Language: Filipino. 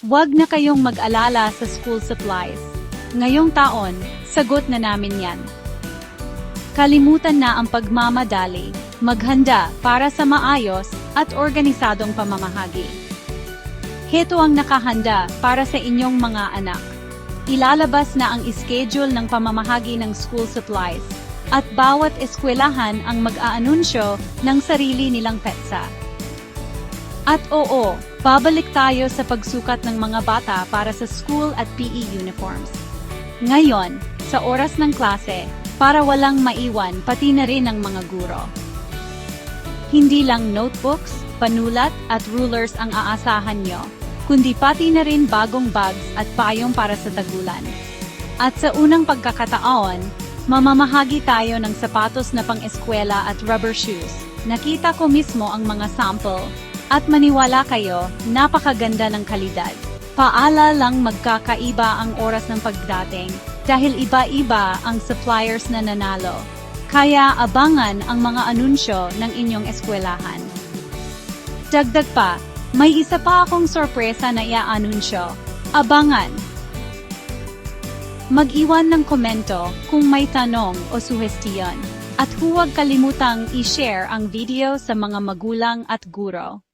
Huwag na kayong mag-alala sa school supplies. Ngayong taon, sagot na namin yan. Kalimutan na ang pagmamadali, maghanda para sa maayos at organisadong pamamahagi. Heto ang nakahanda para sa inyong mga anak. Ilalabas na ang schedule ng pamamahagi ng school supplies, at bawat eskwelahan ang mag-aanunsyo ng sarili nilang petsa. At oo, babalik tayo sa pagsukat ng mga bata para sa school at PE uniforms. Ngayon, sa oras ng klase, para walang maiwan pati na rin ang mga guro. Hindi lang notebooks, panulat at rulers ang aasahan nyo, kundi pati na rin bagong bags at payong para sa tagulan. At sa unang pagkakataon, mamamahagi tayo ng sapatos na pang-eskwela at rubber shoes. Nakita ko mismo ang mga sample, at maniwala kayo, napakaganda ng kalidad. Paala lang magkakaiba ang oras ng pagdating, dahil iba-iba ang suppliers na nanalo. Kaya abangan ang mga anunsyo ng inyong eskwelahan. Dagdag pa, may isa pa akong sorpresa na i-anunsyo. Abangan! Mag-iwan ng komento kung may tanong o suhestiyon. At huwag kalimutang i-share ang video sa mga magulang at guro.